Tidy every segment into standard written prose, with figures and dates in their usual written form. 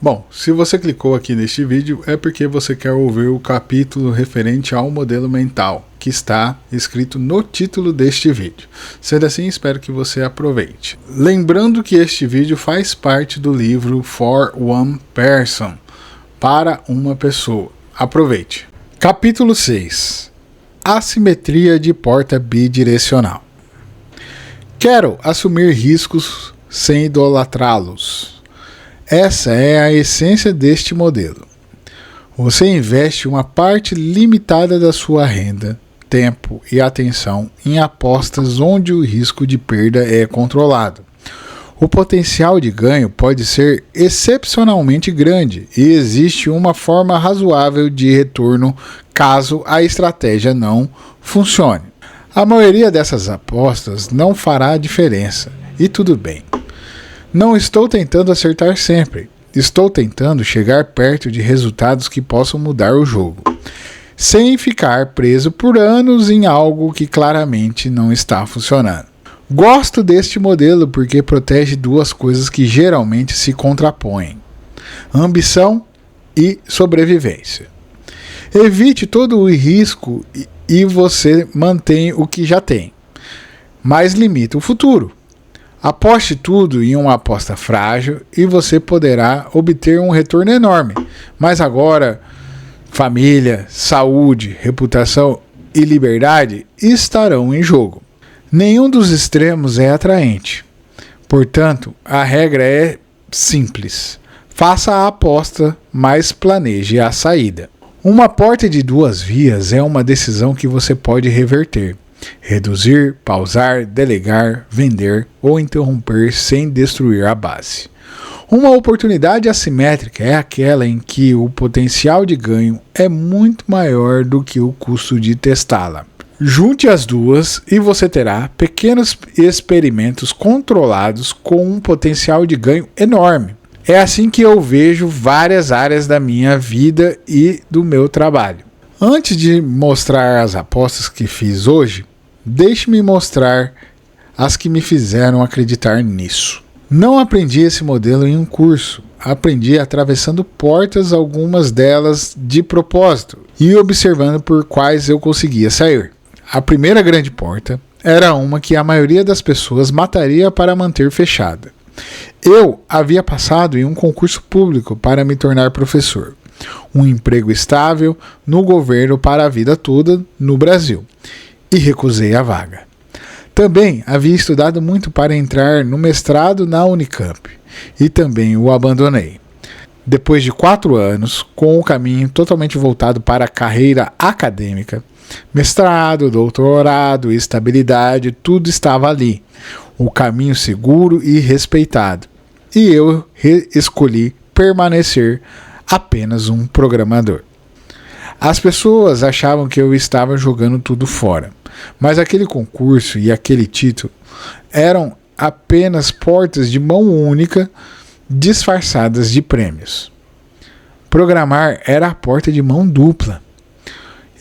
Bom, se você clicou aqui neste vídeo é porque você quer ouvir o capítulo referente ao modelo mental, que está escrito no título deste vídeo. Sendo assim, espero que você aproveite. Lembrando que este vídeo faz parte do livro For One Person, para uma pessoa. Aproveite. Capítulo 6. Assimetria de porta bidirecional. Quero assumir riscos sem idolatrá-los. Essa é a essência deste modelo. Você investe uma parte limitada da sua renda, tempo e atenção em apostas onde o risco de perda é controlado. O potencial de ganho pode ser excepcionalmente grande e existe uma forma razoável de retorno caso a estratégia não funcione. A maioria dessas apostas não fará diferença, e tudo bem. Não estou tentando acertar sempre, estou tentando chegar perto de resultados que possam mudar o jogo, sem ficar preso por anos em algo que claramente não está funcionando. Gosto deste modelo porque protege duas coisas que geralmente se contrapõem: ambição e sobrevivência. Evite todo o risco e você mantém o que já tem, mas limita o futuro. Aposte tudo em uma aposta frágil e você poderá obter um retorno enorme, mas agora família, saúde, reputação e liberdade estarão em jogo. Nenhum dos extremos é atraente. Portanto, a regra é simples. Faça a aposta, mas planeje a saída. Uma porta de duas vias é uma decisão que você pode reverter. Reduzir, pausar, delegar, vender ou interromper sem destruir a base. Uma oportunidade assimétrica é aquela em que o potencial de ganho é muito maior do que o custo de testá-la. Junte as duas e você terá pequenos experimentos controlados com um potencial de ganho enorme. É assim que eu vejo várias áreas da minha vida e do meu trabalho. Antes de mostrar as apostas que fiz hoje, deixe-me mostrar as que me fizeram acreditar nisso. Não aprendi esse modelo em um curso, aprendi atravessando portas, algumas delas de propósito, e observando por quais eu conseguia sair. A primeira grande porta era uma que a maioria das pessoas mataria para manter fechada. Eu havia passado em um concurso público para me tornar professor, um emprego estável no governo para a vida toda no Brasil, e recusei a vaga. Também havia estudado muito para entrar no mestrado na Unicamp, e também o abandonei. Depois de 4 anos, com o caminho totalmente voltado para a carreira acadêmica, mestrado, doutorado, estabilidade, tudo estava ali. O caminho seguro e respeitado. E eu escolhi permanecer apenas um programador. As pessoas achavam que eu estava jogando tudo fora, mas aquele concurso e aquele título eram apenas portas de mão única disfarçadas de prêmios. Programar era a porta de mão dupla.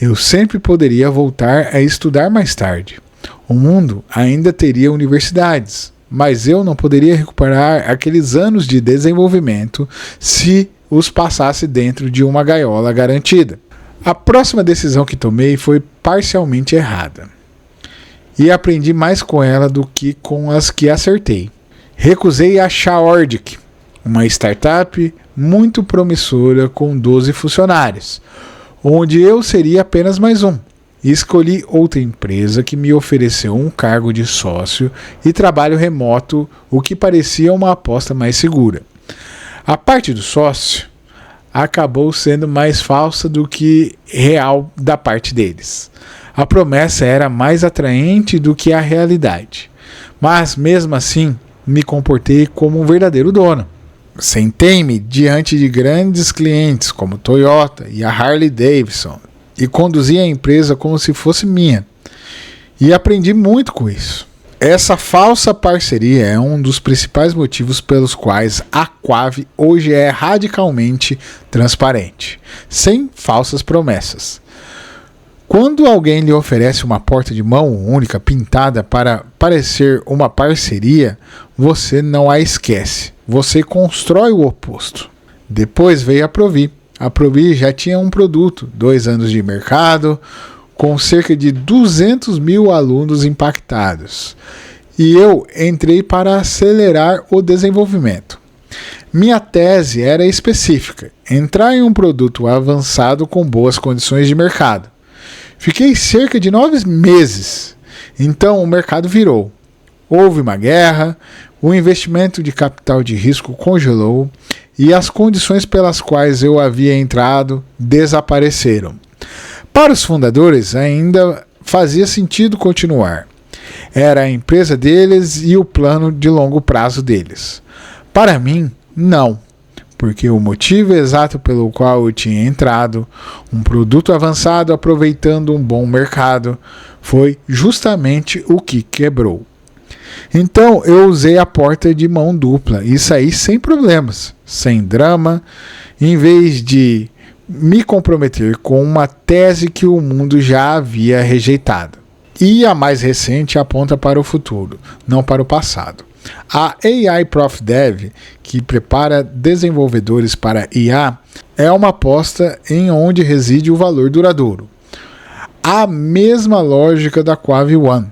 Eu sempre poderia voltar a estudar mais tarde. O mundo ainda teria universidades, mas eu não poderia recuperar aqueles anos de desenvolvimento se os passasse dentro de uma gaiola garantida. A próxima decisão que tomei foi parcialmente errada, e aprendi mais com ela do que com as que acertei. Recusei a Chaordic, uma startup muito promissora com 12 funcionários, onde eu seria apenas mais um. E escolhi outra empresa que me ofereceu um cargo de sócio e trabalho remoto, o que parecia uma aposta mais segura. A parte do sócio acabou sendo mais falsa do que real da parte deles. A promessa era mais atraente do que a realidade, mas mesmo assim me comportei como um verdadeiro dono. Sentei-me diante de grandes clientes como Toyota e a Harley Davidson e conduzi a empresa como se fosse minha. E aprendi muito com isso. Essa falsa parceria é um dos principais motivos pelos quais a Quave hoje é radicalmente transparente, sem falsas promessas. Quando alguém lhe oferece uma porta de mão única pintada para parecer uma parceria, você não a esquece. Você constrói o oposto. Depois veio a Provi. A Provi já tinha um produto, 2 anos de mercado, com cerca de 200 mil alunos impactados. E eu entrei para acelerar o desenvolvimento. Minha tese era específica, entrar em um produto avançado com boas condições de mercado. Fiquei cerca de 9 meses, então o mercado virou. Houve uma guerra, o investimento de capital de risco congelou e as condições pelas quais eu havia entrado desapareceram. Para os fundadores ainda fazia sentido continuar. Era a empresa deles e o plano de longo prazo deles. Para mim, não, porque o motivo exato pelo qual eu tinha entrado, um produto avançado aproveitando um bom mercado, foi justamente o que quebrou. Então eu usei a porta de mão dupla e saí sem problemas, sem drama, em vez de me comprometer com uma tese que o mundo já havia rejeitado. E a mais recente aponta para o futuro, não para o passado. A AI Prof Dev, que prepara desenvolvedores para IA, é uma aposta em onde reside o valor duradouro. A mesma lógica da Quavi One,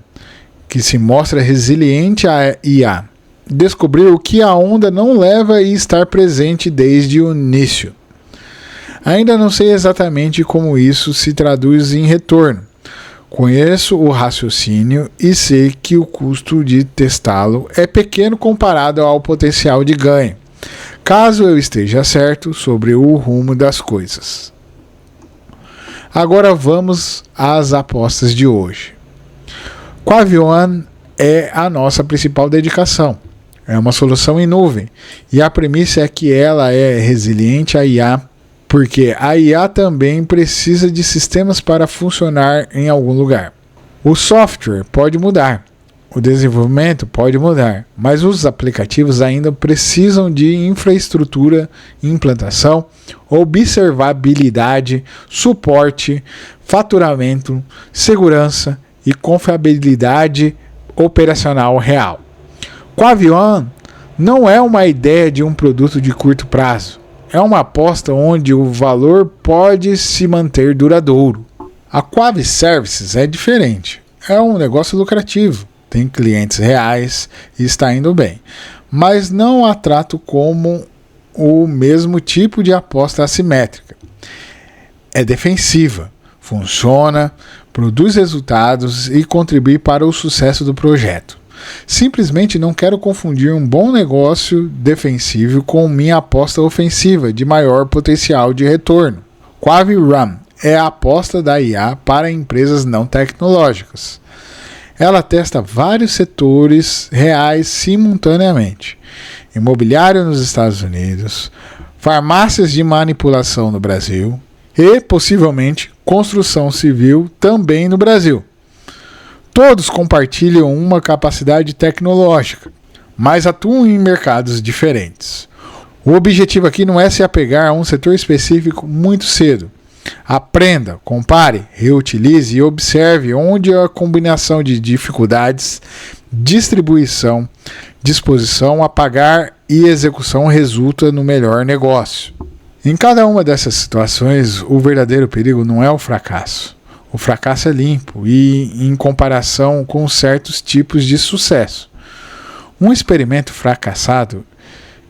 que se mostra resiliente à IA. Descobriu que a onda não leva e estar presente desde o início. Ainda não sei exatamente como isso se traduz em retorno. Conheço o raciocínio e sei que o custo de testá-lo é pequeno comparado ao potencial de ganho, caso eu esteja certo sobre o rumo das coisas. Agora vamos às apostas de hoje. Quavi One é a nossa principal dedicação. É uma solução em nuvem e a premissa é que ela é resiliente à IA, porque a IA também precisa de sistemas para funcionar em algum lugar. O software pode mudar, o desenvolvimento pode mudar, mas os aplicativos ainda precisam de infraestrutura, implantação, observabilidade, suporte, faturamento, segurança e confiabilidade operacional real. Quavi One não é uma ideia de um produto de curto prazo. É uma aposta onde o valor pode se manter duradouro. A Quavi Services é diferente. É um negócio lucrativo, tem clientes reais e está indo bem. Mas não a trato como o mesmo tipo de aposta assimétrica. É defensiva, funciona, produz resultados e contribui para o sucesso do projeto. Simplesmente não quero confundir um bom negócio defensivo com minha aposta ofensiva de maior potencial de retorno. Quavi Run é a aposta da IA para empresas não tecnológicas. Ela testa vários setores reais simultaneamente. Imobiliário nos Estados Unidos, farmácias de manipulação no Brasil e, possivelmente, construção civil também no Brasil. Todos compartilham uma capacidade tecnológica, mas atuam em mercados diferentes. O objetivo aqui não é se apegar a um setor específico muito cedo. Aprenda, compare, reutilize e observe onde a combinação de dificuldades, distribuição, disposição a pagar e execução resulta no melhor negócio. Em cada uma dessas situações, o verdadeiro perigo não é o fracasso. O fracasso é limpo e em comparação com certos tipos de sucesso. Um experimento fracassado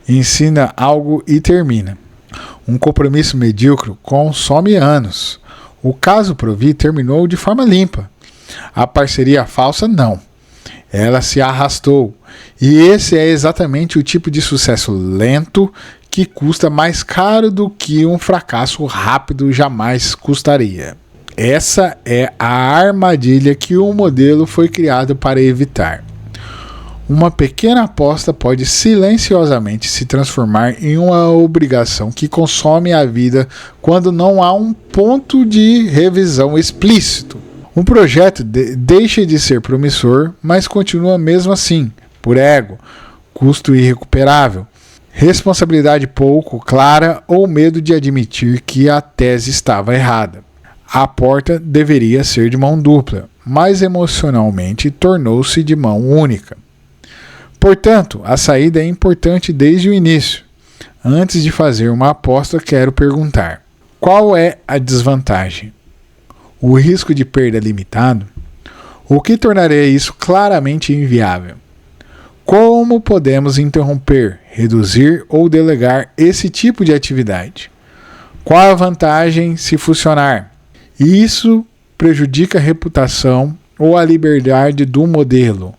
ensina algo e termina. Um compromisso medíocre consome anos. O caso Provi terminou de forma limpa. A parceria falsa não. Ela se arrastou. E esse é exatamente o tipo de sucesso lento que custa mais caro do que um fracasso rápido jamais custaria. Essa é a armadilha que o modelo foi criado para evitar. Uma pequena aposta pode silenciosamente se transformar em uma obrigação que consome a vida quando não há um ponto de revisão explícito. Um projeto deixa de ser promissor, mas continua mesmo assim, por ego, custo irrecuperável, responsabilidade pouco clara ou medo de admitir que a tese estava errada. A porta deveria ser de mão dupla, mas emocionalmente tornou-se de mão única. Portanto, a saída é importante desde o início. Antes de fazer uma aposta, quero perguntar: qual é a desvantagem? O risco de perda limitado? O que tornaria isso claramente inviável? Como podemos interromper, reduzir ou delegar esse tipo de atividade? Qual a vantagem se funcionar? Isso prejudica a reputação ou a liberdade do modelo?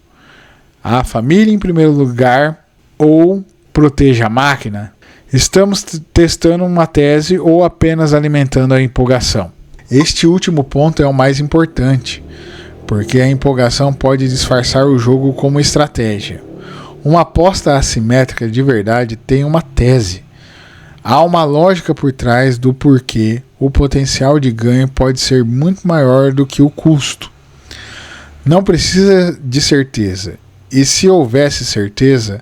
A família em primeiro lugar ou proteja a máquina? Estamos testando uma tese ou apenas alimentando a empolgação? Este último ponto é o mais importante, porque a empolgação pode disfarçar o jogo como estratégia. Uma aposta assimétrica de verdade tem uma tese. Há uma lógica por trás do porquê o potencial de ganho pode ser muito maior do que o custo. Não precisa de certeza, e se houvesse certeza,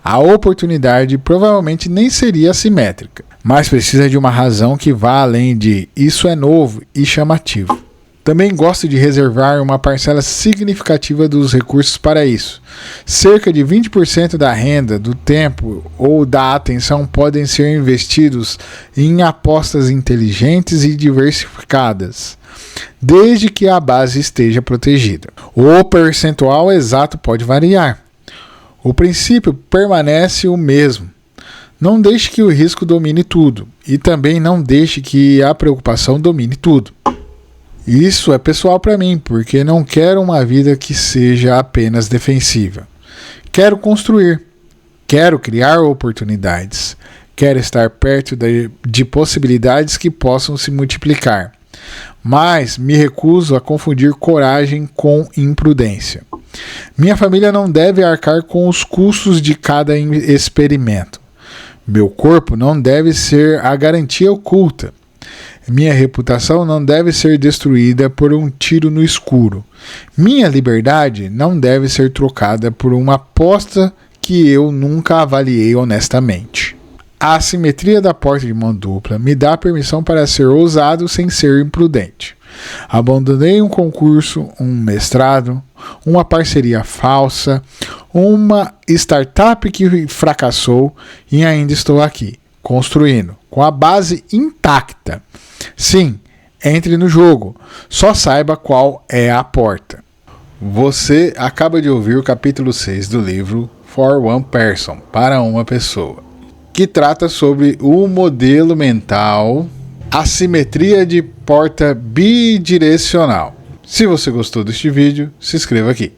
a oportunidade provavelmente nem seria assimétrica, mas precisa de uma razão que vá além de isso é novo e chamativo. Também gosto de reservar uma parcela significativa dos recursos para isso. Cerca de 20% da renda, do tempo ou da atenção podem ser investidos em apostas inteligentes e diversificadas, desde que a base esteja protegida. O percentual exato pode variar. O princípio permanece o mesmo. Não deixe que o risco domine tudo, e também não deixe que a preocupação domine tudo. Isso é pessoal para mim, porque não quero uma vida que seja apenas defensiva. Quero construir, quero criar oportunidades, quero estar perto de possibilidades que possam se multiplicar, mas me recuso a confundir coragem com imprudência. Minha família não deve arcar com os custos de cada experimento. Meu corpo não deve ser a garantia oculta. Minha reputação não deve ser destruída por um tiro no escuro. Minha liberdade não deve ser trocada por uma aposta que eu nunca avaliei honestamente. A assimetria da porta de mão dupla me dá permissão para ser ousado sem ser imprudente. Abandonei um concurso, um mestrado, uma parceria falsa, uma startup que fracassou e ainda estou aqui, construindo, com a base intacta. Sim, entre no jogo, só saiba qual é a porta. Você acaba de ouvir o capítulo 6 do livro For One Person, para uma pessoa, que trata sobre o modelo mental assimetria de porta bidirecional. Se você gostou deste vídeo, se inscreva aqui.